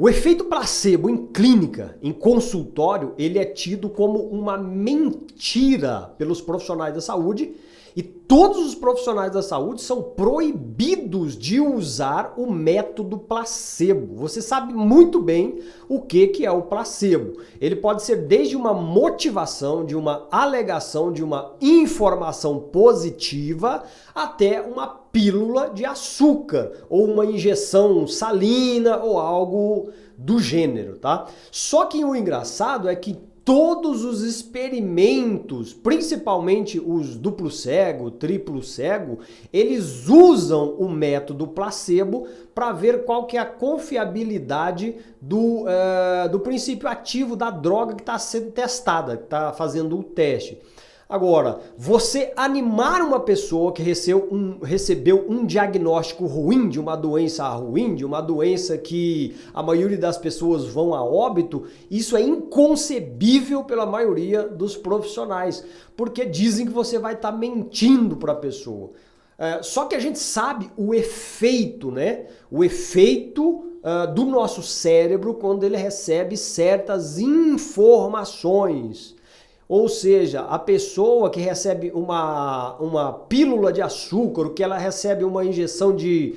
O efeito placebo em clínica, em consultório, ele é tido como uma mentira pelos profissionais da saúde e todos os profissionais da saúde são proibidos de usar o método placebo. Você sabe muito bem o que é o placebo. Ele pode ser desde uma motivação, de uma alegação, de uma informação positiva, até uma pílula de açúcar ou uma injeção salina ou algo do gênero, tá? Só que o engraçado é que todos os experimentos, principalmente os duplo cego, triplo cego, eles usam o método placebo para ver qual que é a confiabilidade do princípio ativo da droga que está sendo testada, que está fazendo o teste. Agora, você animar uma pessoa que recebeu um diagnóstico ruim, de uma doença ruim, de uma doença que a maioria das pessoas vão a óbito, isso é inconcebível pela maioria dos profissionais, porque dizem que você vai estar mentindo para a pessoa. Só que a gente sabe o efeito, né? O efeito do nosso cérebro quando ele recebe certas informações. Ou seja, a pessoa que recebe uma pílula de açúcar, ou que ela recebe uma injeção de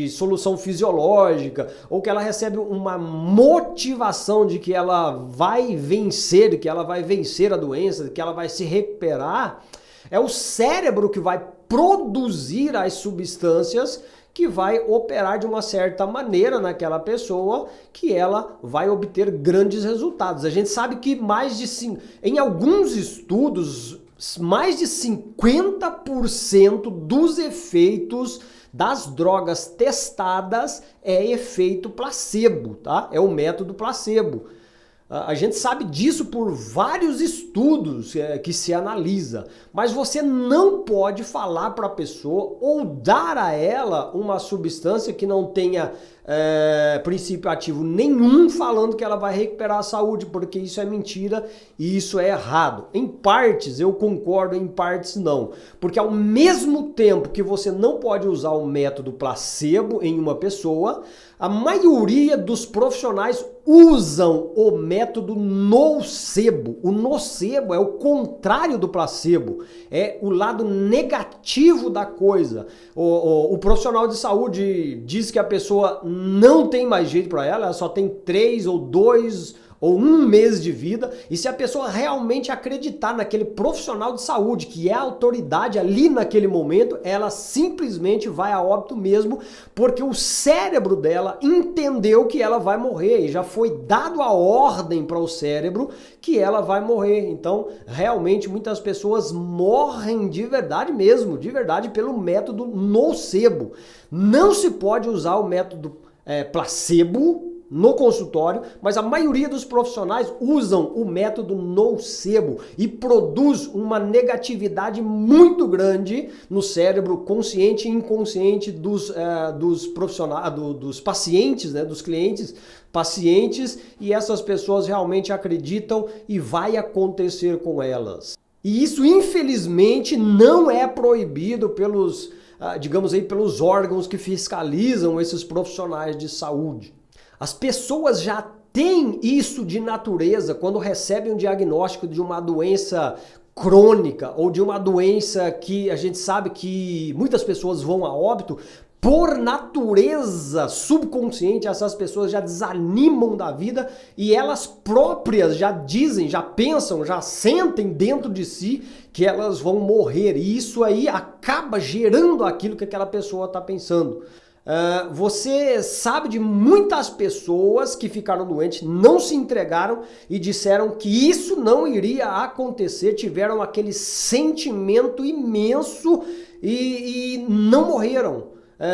solução fisiológica, ou que ela recebe uma motivação de que ela vai vencer, que ela vai vencer a doença, que ela vai se recuperar, é o cérebro que vai produzir as substâncias que vai operar de uma certa maneira naquela pessoa que ela vai obter grandes resultados. A gente sabe que em alguns estudos, mais de 50% dos efeitos das drogas testadas é efeito placebo, tá? É o método placebo. A gente sabe disso por vários estudos que se analisa, mas você não pode falar para a pessoa ou dar a ela uma substância que não tenha princípio ativo nenhum falando que ela vai recuperar a saúde, porque isso é mentira e isso é errado. Em partes eu concordo, em partes não, porque ao mesmo tempo que você não pode usar o método placebo em uma pessoa, a maioria dos profissionais usam o método nocebo. O nocebo é o contrário do placebo, é o lado negativo da coisa. O profissional de saúde diz que a pessoa não tem mais jeito para ela só tem 3 ou 2 ou 1 mês de vida, e se a pessoa realmente acreditar naquele profissional de saúde, que é a autoridade ali naquele momento, ela simplesmente vai a óbito mesmo, porque o cérebro dela entendeu que ela vai morrer, e já foi dado a ordem para o cérebro que ela vai morrer. Então, realmente, muitas pessoas morrem de verdade mesmo, de verdade, pelo método nocebo. Não se pode usar o método placebo no consultório, mas a maioria dos profissionais usam o método nocebo e produz uma negatividade muito grande no cérebro consciente e inconsciente dos profissionais, dos pacientes, né, dos clientes, pacientes, e essas pessoas realmente acreditam e vai acontecer com elas. E isso, infelizmente, não é proibido pelos, digamos aí, pelos órgãos que fiscalizam esses profissionais de saúde. As pessoas já têm isso de natureza quando recebem um diagnóstico de uma doença crônica ou de uma doença que a gente sabe que muitas pessoas vão a óbito. Por natureza subconsciente, essas pessoas já desanimam da vida e elas próprias já dizem, já pensam, já sentem dentro de si que elas vão morrer. E isso aí acaba gerando aquilo que aquela pessoa está pensando. Você sabe de muitas pessoas que ficaram doentes, não se entregaram e disseram que isso não iria acontecer, tiveram aquele sentimento imenso e não morreram.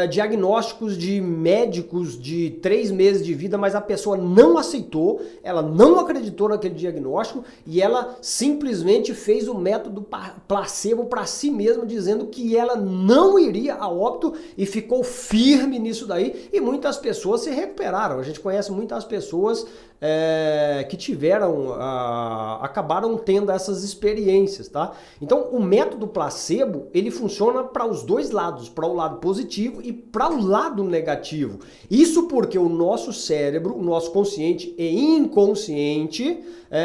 Diagnósticos de médicos de 3 meses de vida, mas a pessoa não aceitou, ela não acreditou naquele diagnóstico e ela simplesmente fez o método placebo para si mesma, dizendo que ela não iria a óbito e ficou firme nisso daí, e muitas pessoas se recuperaram. A gente conhece muitas pessoas que acabaram tendo essas experiências, tá? Então o método placebo, ele funciona para os dois lados, para o lado positivo positivo e para o lado negativo. Isso porque o nosso cérebro, o nosso consciente e inconsciente,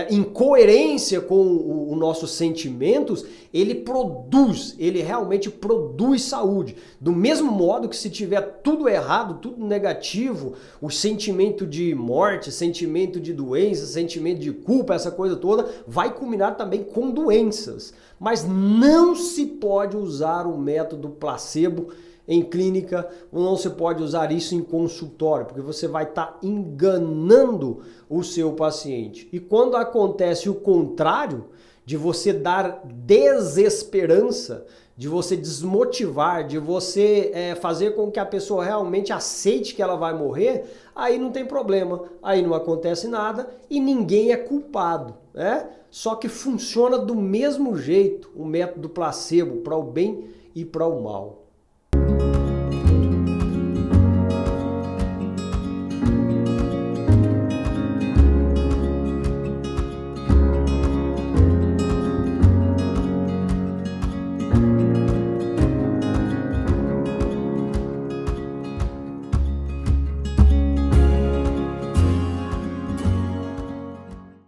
em coerência com os nossos sentimentos, ele realmente produz saúde. Do mesmo modo que se tiver tudo errado, tudo negativo, o sentimento de morte, sentimento de doença, sentimento de culpa, essa coisa toda, vai culminar também com doenças. Mas não se pode usar o método placebo em clínica, não se pode usar isso em consultório, porque você vai estar enganando o seu paciente. E quando acontece o contrário, de você dar desesperança, de você desmotivar, de você fazer com que a pessoa realmente aceite que ela vai morrer, aí não tem problema, aí não acontece nada e ninguém é culpado, né? Só que funciona do mesmo jeito o método placebo para o bem e para o mal.